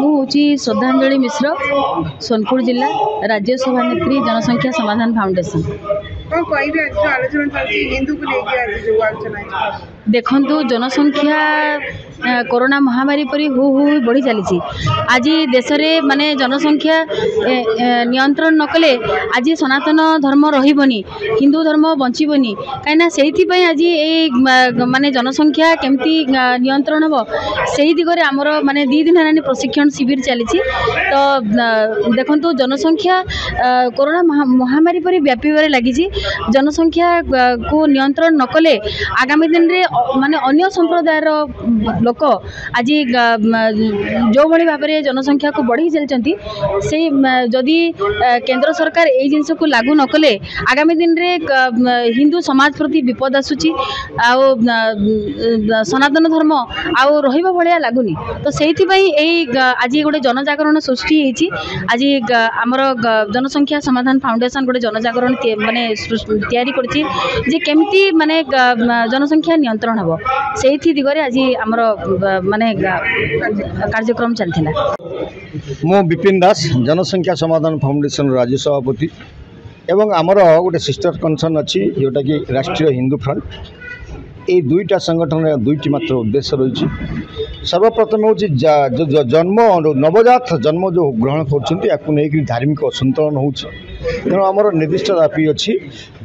मुझे श्रद्धांजलि मिश्र सोनपुर जिला राज्यसभा नेत्री जनसंख्या समाधान फाउंडेशन। देखु जनसंख्या कोरोना महामारी परी हु हु बढ़ी चली आज देश में माने जनसंख्या नियंत्रण न कले आज सनातन धर्म रही हिंदू धर्म बचबनी कहीं से आज ये माने जनसंख्या केमती नियंत्रण हम से दिगरे आमर माने 2 दिन है प्रशिक्षण शिविर चली तो देखु जनसंख्या कोरोना महामारी परी व्यापार लगी जनसंख्या को नियंत्रण न कले आगामी दिन रे माने अन्य संप्रदायर लोक आज जो भाई भाव में जनसंख्या को बढ़ी चलती से जदि केंद्र सरकार ये जिनस को लागू न कले आगामी दिन रे हिंदू समाज प्रति विपद आसूची सनातन धर्म आउ रहिबा भलिया लागुनी तो से आज गोटे जनजागरण सृष्टि होती आज आमर जनसंख्या समाधान फाउंडेशन गोटे जनजागरण माने तैयारी करछि जे केमती माने जनसंख्या नियंत्रण हम से दिगरे आज आमर माने कार्यक्रम चलथिला। मो विपिन दास जनसंख्या समाधान फाउंडेशन राज्य सभापति एवं आमर गोटे सिस्टर कनसर्न अच्छी जोटा कि राष्ट्रीय हिंदू फ्रंट ये दुईटा संगठन दुईटी मात्र उद्देश्य रही सर्वप्रथम हूँ जन्म नवजात जन्म जो ग्रहण कर धार्मिक असंतुलन हो तेणु आमर निर्दिष्ट दाबी अच्छी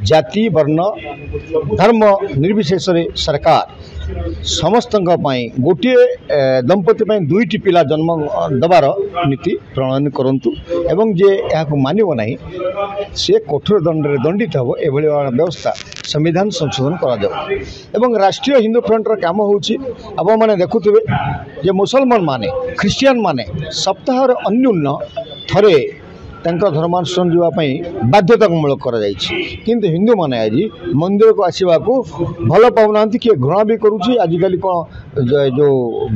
जाति वर्ण धर्म निर्विशेष सरकार समस्त गोटे दंपति दुईटी पिला जन्म दबार नीति प्रणयन करंतु एवं जे यहाँ मानिब ना सी कठोर दंड दंडित हम एभली व्यवस्था संविधान संशोधन करा राष्ट्रीय हिंदू फ्रंटर काम होने मैंने देखुवे जे मुसलमान माने ख्रिस्टियान माने सप्ताह अन्यून थरे धर्मानुष्ठान जावाई बाध्यतामूलक किंतु हिंदू माने आज मंदिर को आसवा को भल पाऊना किए घृणा भी करुँच आजिकल कौन जो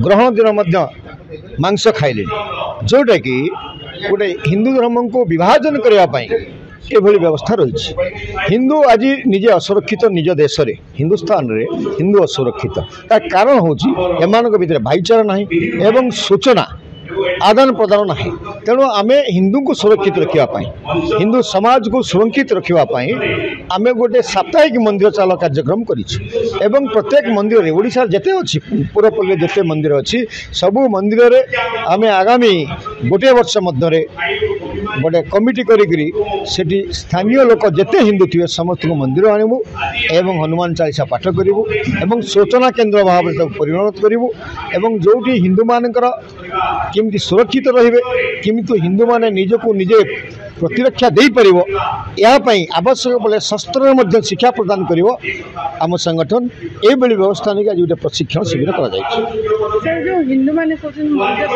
ग्रहण दिन मांस खाइले जोटा कि गोटे हिंदू धर्म को विभाजन करने एभली व्यवस्था रही हिंदू आज निजे असुरक्षित निज देश में हिंदुस्तान रे हिंदू असुरक्षित तार कारण हूँ एम भीतर भाईचारा ना एवं सूचना आदान प्रदान ना तेणु आमे हिंदू को सुरक्षित रखापी हिंदू समाज को सुरक्षित रखापी आमे गोटे साप्ताहिक मंदिर चाल कार्यक्रम करूँ प्रत्येक मंदिर ओडिशा जेते अच्छी पूरपल्ली जेते मंदिर अच्छी सबू मंदिर आमे आगामी गोटे वर्ष मध्य गोटे कमिटी करी स्थानीय लोक जेते हिंदू थे समस्त को मंदिर आणबू एवं हनुमान चालीसा पाठ करूँ एवं सूचना केन्द्र भाव में परिणत करूँ जो हिंदू मानकर किमती सुरक्षित रहिबे किंतु हिंदू माने निज को निजे प्रतिरक्षा दे परिबो यापई आवश्यक बोले शस्त्र मध्य शिक्षा प्रदान करिवो आम संगठन ए बड़ी व्यवस्था नहीं आज प्रशिक्षण शिविर करा जाय जो हिंदू माने सोचन मंदिर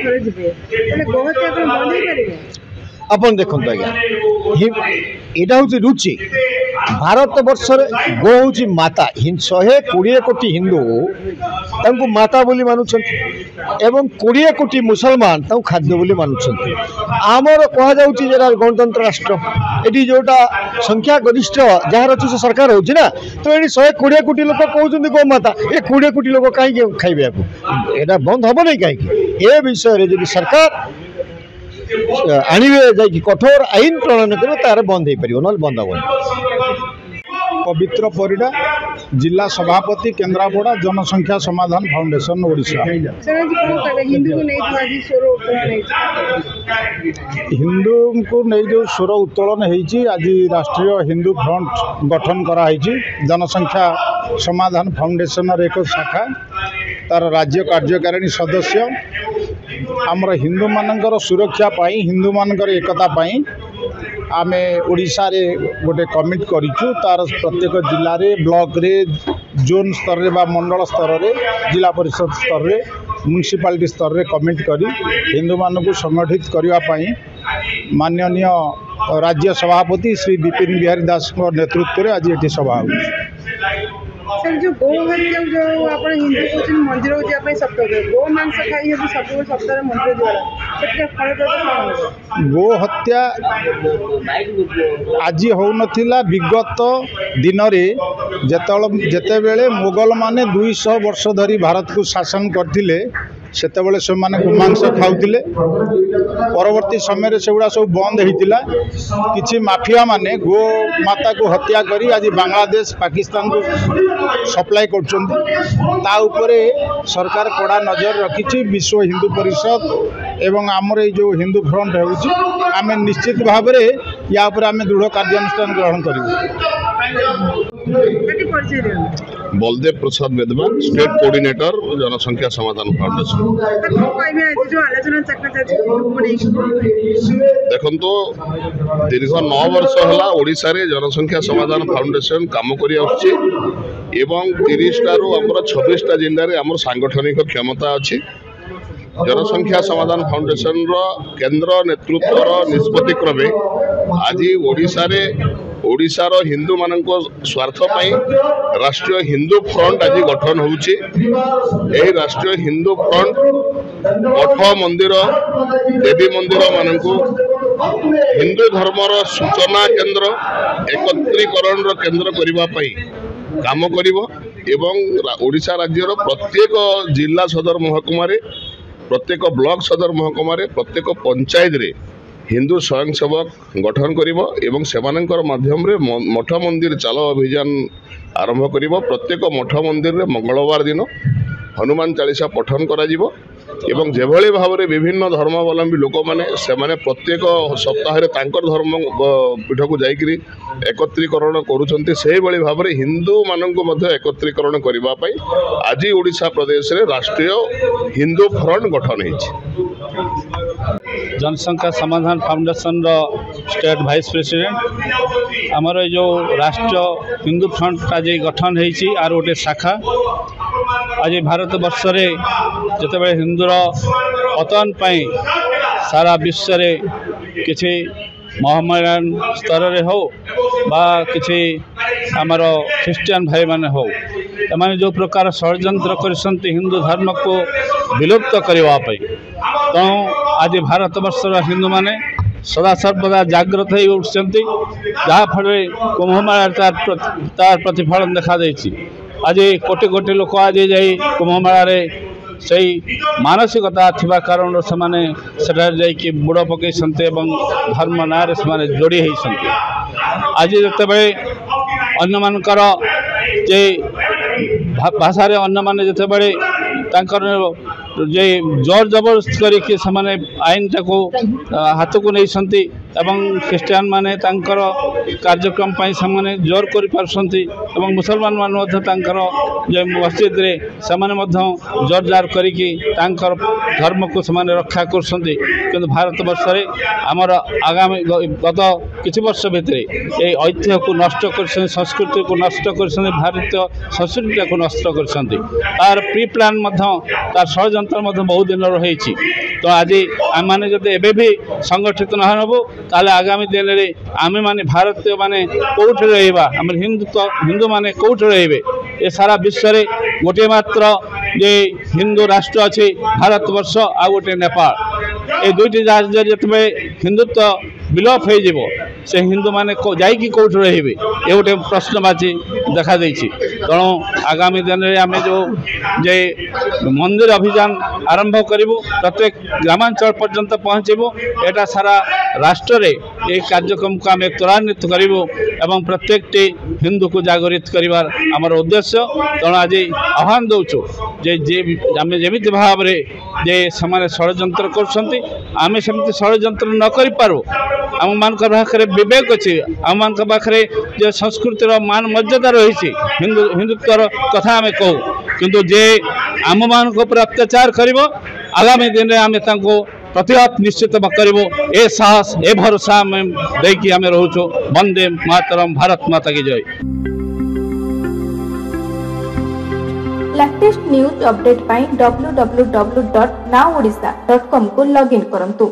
थरे जिबे तले गोहत्या को बंद ही करिवे अपन देखो आज्ञा यहाँ हूँ रुचि भारत वर्ष गो हूँ माता 120 कोटी हिंदू तांको माता बोली मानुछन एवं 20 कोटी मुसलमान तांको खाद्य बोली मानुछन आमर कह जाउची जेरा गणतंत्र राष्ट्र एटी जोटा संख्या गरिष्ठ जहाँ अच्छी से सरकार होची ना तो ये 120 कोटी लोक कहते गो माता ये 20 कोटी लोक कहीं खाइबे एटा बंद हम नहीं कहीं ए विषय जब सरकार आणवे जा कठोर आईन प्रणयन कर तार बंद हो पार ना बंद हम पवित्र परिडा जिला सभापति केन्द्रापड़ा जनसंख्या समाधान फाउंडेशन ओडिशा हिंदू को नहीं जो स्वर उत्तोलन होती आज राष्ट्रीय हिंदू फ्रंट गठन कराई जनसंख्या समाधान फाउंडेशन एक शाखा तार राज्य कार्यकारिणी सदस्य आमर हिंदू मानकर सुरक्षा पाई हिंदू मानकर एकता पाई आमे ओडिशा रे गोटे कमिट करिछु तार प्रत्येक जिले रे ब्लॉक रे जोन स्तर रे बा मंडल स्तर रे जिला परिषद स्तर रे म्युनिसिपालिटी स्तर रे कमिट करी हिंदू मान को संगठित करने पाई माननीय राज्य सभापति श्री विपिन बिहारी दास नेतृत्व में आज ये सभा हो सर जो गो हत्या जो आप हिंदू कहते मंदिर को जाए सप्ताह गो मांस खाई सब सप्ताह मंदिर द्वारा गो हत्या आज हो नथिला विगत दिन जेते बेले मुगल माने 200 वर्ष धरी भारत को शासन करथिले ସେତେବେଳେ ସେମାନେ ଗୋମାଂସ ଖାଉଥିଲେ। ପରବର୍ତ୍ତୀ ସମୟରେ ସେଗୁଡ଼ା ସବୁ ବନ୍ଦ ହେଇଥିଲା। କିଛି ମାଫିଆ ମାନେ ଗୋମାତାକୁ ହତ୍ୟା କରି ଆଜି ବାଂଲାଦେଶ ପାକିସ୍ତାନକୁ ସପ୍ଲାଏ କରୁଛନ୍ତି। ତା ଉପରେ ସରକାର କଡ଼ା ନଜର ରଖିଛି। ବିଶ୍ୱ ହିନ୍ଦୁ ପରିଷଦ ଏବଂ ଆମର ଏଇ ଯେଉଁ ହିନ୍ଦୁ ଫ୍ରଣ୍ଟ ହେଉଛି, ଆମେ ନିଶ୍ଚିତ ଭାବରେ ୟା ଉପରେ ଆମେ ଦୃଢ଼ କାର୍ଯ୍ୟାନୁଷ୍ଠାନ ଗ୍ରହଣ କରିବୁ। बलदेव प्रसाद वेदवा, स्टेट कोऑर्डिनेटर जनसंख्या समाधान फाउंडेशन। देखो दीर्घ 9 वर्ष है ओडिशा रे जनसंख्या समाधान फाउंडेशन काम करी आछी एवं 30 टारू हमर 26 टा जिल्ला रे हमर सांगठनिक क्षमता अछि। जनसंख्या समाधान फाउंडेशन रो केंद्र नेतृत्व निष्पत्ति क्रमे आज ओडिशा रो हिंदू मानक स्वार्थ पाई राष्ट्रीय हिंदू फ्रंट आज गठन होउची। एही राष्ट्रीय हिंदू फ्रंट मठ मंदिर देवी मंदिर मानक हिंदू धर्मर सूचना केंद्र एकत्रीकरण केंद्र करबा पाई काम करिवो एवं ओडिशा राज्यर प्रत्येक जिला सदर महकुमा रे, प्रत्येक ब्लॉक सदर महकुमा रे, प्रत्येक पंचायत रे हिंदू स्वयंसेवक गठन करिवो एवं सेमानकर माध्यम रे मठ मंदिर चालो अभियान आरंभ करिवो। प्रत्येक मठ मंदिर रे मंगलवार दिन हनुमान चालीसा पठन करा जिवो एवं जेभଳି भावरे विभिन्न धर्मावलंबी लोक माने सेमाने प्रत्येक सप्ताह रे तांकर धर्म पीठ को जाइकरी एकत्रीकरण करूछन्ते। सेही भଳି भावरे हिंदू माननको मध्ये एकत्रीकरण करिबा पई आज ओडिशा प्रदेश रे राष्ट्रीय हिंदू फ्रंट गठन हेछि। जनसंख्या समाधान फाउंडेशन रो स्टेट वाइस प्रेसिडेंट आमर जो राष्ट्रीय हिंदू फ्रंट आज गठन होती आर गोटे शाखा आज भारत वर्ष रे जिते हिंदूर पतन पाई सारा विश्व रे किसी महामयान स्तर रे हो बा किसी आमर ख्रीस्टियान भाई माने हो एमाने जो प्रकार षड्यंत्र करछन्ति हिंदू धर्म को विलुप्त करने तो आज भारत वर्षर हिंदू माने सदा सर्वदा जागृत हो उठुंट जहाँफल कुंभमेला तार प्रतिफलन देखा देछि। आज कोटि कोटि लोक आज जाई कुंभमेला से मानसिकता थिबा कारण से माने जाइए बुड़ पकई धर्म ना से जोड़ी होती। आज जिते अन्य मानकर जे भाषा अन्य माने जिते जे जोर जबरदस्त करके आईन टाको हाथ को नहीं संती एवं ख्रीस्टियान माने तांकर कार्यक्रम पाई समाने जोर कर पारसंती एवं मुसलमान मान जे मस्जिद रे समाने जोर जार करके तांकर धर्म को समाने रक्षा करसंती। किंतु भारत वर्ष रे हमर आगामी गत किछि वर्ष भितरे ए ऐतिह्य को नष्ट करसंती, संस्कृति को नष्ट करसंती, भारतीय संस्कृति को नष्ट करसंती। तार प्री प्लान तार षड्यंत्र बहुत दिन रही। तो आज आम मैंने जब एबे भी संगठित न हो ताले आगामी दिन में आम माने भारतीय माने कौटी रहा आम हिंदू माने कौटी रे ए सारा विश्व रे गोटे मात्र जे हिंदू राष्ट्र अच्छे भारत वर्ष आ गोटे नेपाल ए दुईटी राज्य जिते हिंदुत्व विलोप हो से हिंदू माने जाइकी कौटी रे ये गोटे प्रश्नवाची देखा देछि। तेणु आगामी दिन में आम जो जे मंदिर अभियान आरंभ करूँ प्रत्येक ग्रामांचल पर्यंत पहुँचबू एटा सारा राष्ट्र रे ये कार्यक्रम को आम त्वरान्वित करूँ एवं प्रत्येक हिंदू को जागृत करिवार आमर उद्देश्य। तेणु आज आह्वान दौचु जे आम जमी भाव में जे समाने षड्यंत्र करछन्ति आमे सेमति षड्यंत्र न करि पारू। आम मान पाखे विवेक अच्छी आम मान पाखे जो संस्कृतिर मान मर्यादा रही हिंदुत्वर कथा आम कहू किंतु जे आम मान अत्याचार कर आगामी दिन में आम प्रतिहत निश्चित करूँ ए साहस ए भरोसा आम देकी आम रोचु। वंदे मातरम, भारत माता की जय। लेटेस्ट न्यूज अपडेट पाई www.nowodisha.com को लॉगिन करंतु।